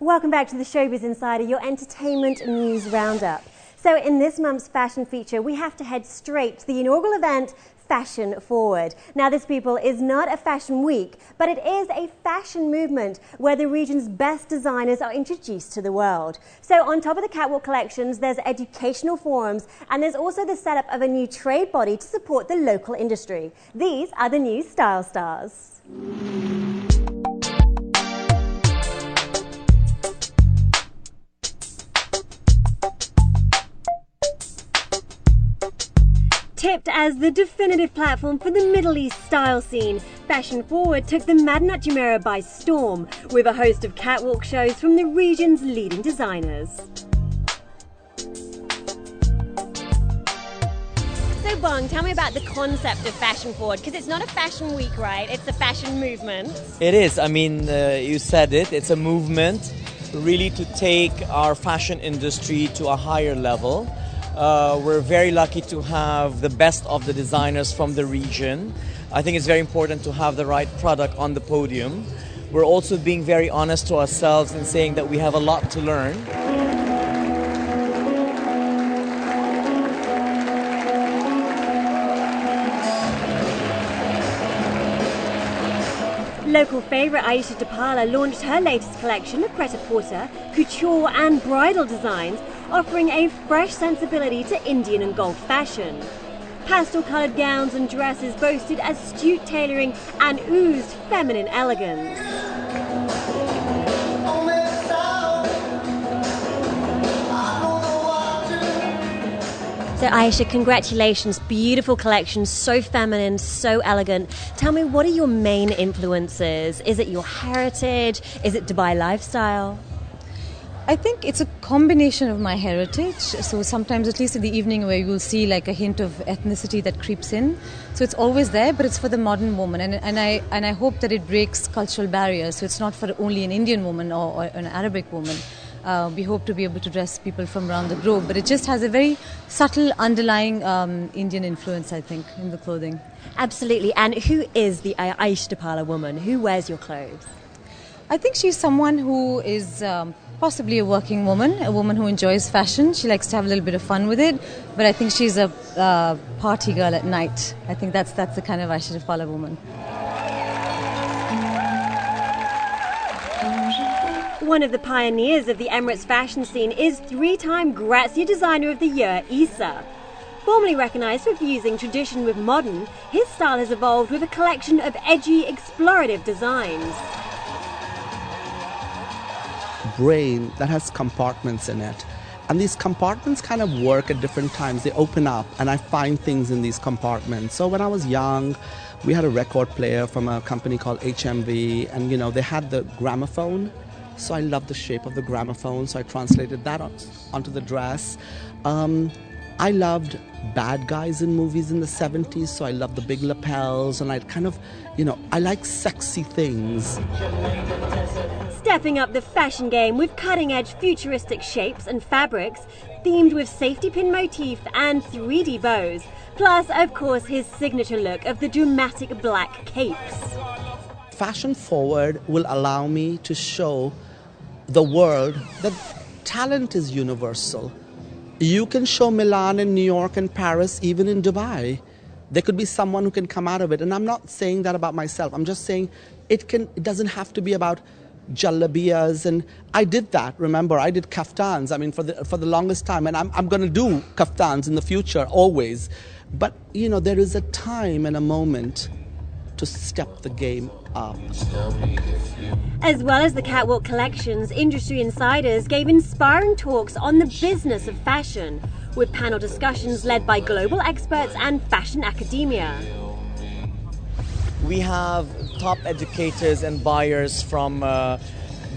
Welcome back to the Showbiz Insider, your entertainment news roundup. So in this month's fashion feature, we have to head straight to the inaugural event, Fashion Forward. Now this, people, is not a fashion week, but it is a fashion movement where the region's best designers are introduced to the world. So on top of the catwalk collections, there's educational forums, and there's also the setup of a new trade body to support the local industry. These are the new Style Stars. Tipped as the definitive platform for the Middle East style scene, Fashion Forward took the Madinat Jumeirah by storm with a host of catwalk shows from the region's leading designers. So Bong, tell me about the concept of Fashion Forward, because it's not a fashion week, right? It's a fashion movement. It is. I mean, you said it. It's a movement really to take our fashion industry to a higher level. We're very lucky to have the best of the designers from the region. I think it's very important to have the right product on the podium. We're also being very honest to ourselves and saying that we have a lot to learn. Local favourite Aisha Dupala launched her latest collection of pret-a-porter, couture and bridal designs, offering a fresh sensibility to Indian and Gulf fashion. Pastel-coloured gowns and dresses boasted astute tailoring and oozed feminine elegance. So Aisha, congratulations, beautiful collection, so feminine, so elegant. Tell me, what are your main influences? Is it your heritage? Is it Dubai lifestyle? I think it's a combination of my heritage. So sometimes, at least in the evening, where you will see like a hint of ethnicity that creeps in. So it's always there, but it's for the modern woman, and I hope that it breaks cultural barriers. So it's not for only an Indian woman or an Arabic woman. We hope to be able to dress people from around the globe, but it just has a very subtle underlying Indian influence, I think, in the clothing. Absolutely. And who is the Aisha Dupala woman? Who wears your clothes? I think she's someone who is possibly a working woman, a woman who enjoys fashion. She likes to have a little bit of fun with it, but I think she's a party girl at night. I think that's the kind of Aisha Dupala woman. One of the pioneers of the Emirates fashion scene is three-time Grazia Designer of the Year, Issa. Formerly recognised for fusing tradition with modern, his style has evolved with a collection of edgy, explorative designs. Brain that has compartments in it, and these compartments kind of work at different times. They open up and I find things in these compartments. So when I was young, we had a record player from a company called HMV, and they had the gramophone. So I loved the shape of the gramophone, so I translated that onto the dress. I loved bad guys in movies in the 70s, so I loved the big lapels, and I kind of, I like sexy things. Stepping up the fashion game with cutting-edge futuristic shapes and fabrics, themed with safety pin motif and 3D bows, plus, of course, his signature look of the dramatic black capes. Fashion Forward will allow me to show the world that talent is universal. You can show Milan and New York and Paris, even in Dubai. There could be someone who can come out of it. And I'm not saying that about myself. I'm just saying it doesn't have to be about jalabiyas. And I did that, remember, I did kaftans, for the longest time. And I'm going to do kaftans in the future, always. But, there is a time and a moment to step the game up. As well as the catwalk collections, industry insiders gave inspiring talks on the business of fashion, with panel discussions led by global experts and fashion academia. We have top educators and buyers from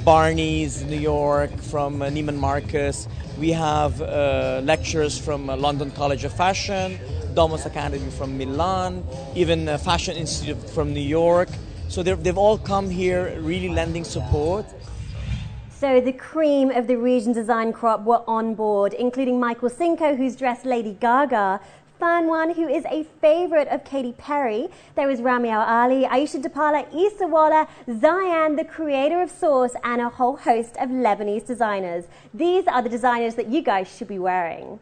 Barney's, New York, from Neiman Marcus. We have lecturers from London College of Fashion, Domus Academy from Milan, even Fashion Institute from New York. So they've all come here really lending support. So the cream of the region design crop were on board, including Michael Cinco, who's dressed Lady Gaga, fun one who is a favourite of Katy Perry. There is Rami Al-Ali, Aisha Dapala, Issa Walla, Zayan, the creator of Source, and a whole host of Lebanese designers. These are the designers that you guys should be wearing.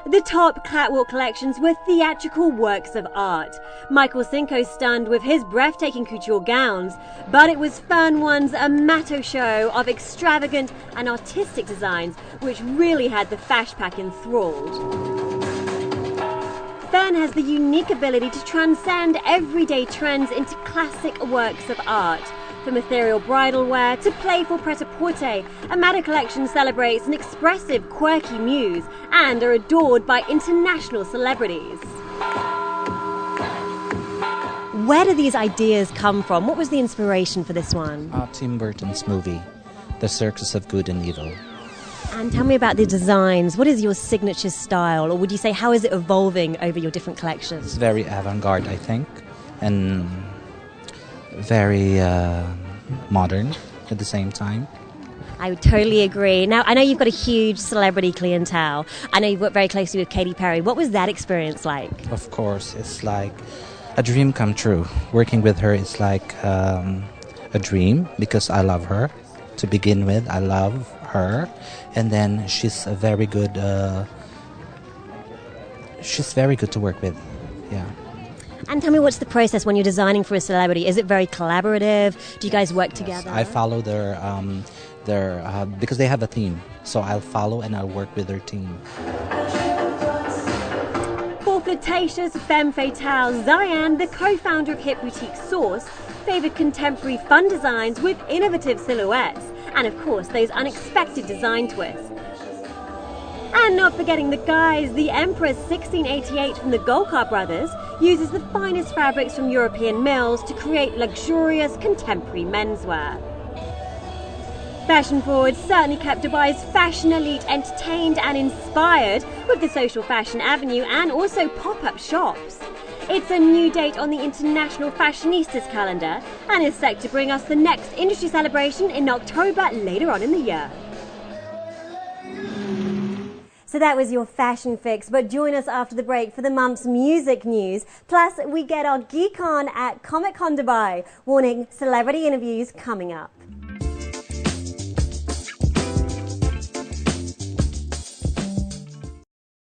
The top catwalk collections were theatrical works of art. Michael Cinco stunned with his breathtaking couture gowns, but it was Fern One's a matto show of extravagant and artistic designs which really had the Fash Pack enthralled. Fern has the unique ability to transcend everyday trends into classic works of art. From ethereal bridal wear to playful pret-a-porter, a Matto collection celebrates an expressive, quirky muse and are adored by international celebrities. Where do these ideas come from? What was the inspiration for this one? Tim Burton's movie, The Circus of Good and Evil. And tell me about the designs. What is your signature style, or would you say how is it evolving over your different collections? It's very avant-garde, I think, and very modern at the same time. I would totally agree. Now, I know you've got a huge celebrity clientele. I know you've worked very closely with Katy Perry. What was that experience like? Of course, it's like a dream come true. Working with her is like a dream because I love her. To begin with, I love her, and then she's a very good. She's very good to work with. Yeah. And tell me, what's the process when you're designing for a celebrity? Is it very collaborative? Do you guys work together? I follow their because they have a team, so I'll follow and I'll work with their team. For flirtatious femme fatale, Zayan, the co-founder of hip boutique Source, favoured contemporary fun designs with innovative silhouettes, and of course those unexpected design twists. And not forgetting the guys, the Empress 1688 from the Golkar brothers uses the finest fabrics from European mills to create luxurious contemporary menswear. Fashion Forward certainly kept Dubai's fashion elite entertained and inspired with the Social Fashion Avenue and also pop-up shops. It's a new date on the International Fashionistas calendar and is set to bring us the next industry celebration in October later on in the year. So that was your fashion fix, but join us after the break for the month's music news. Plus, we get our geek on at Comic Con Dubai, warning celebrity interviews coming up.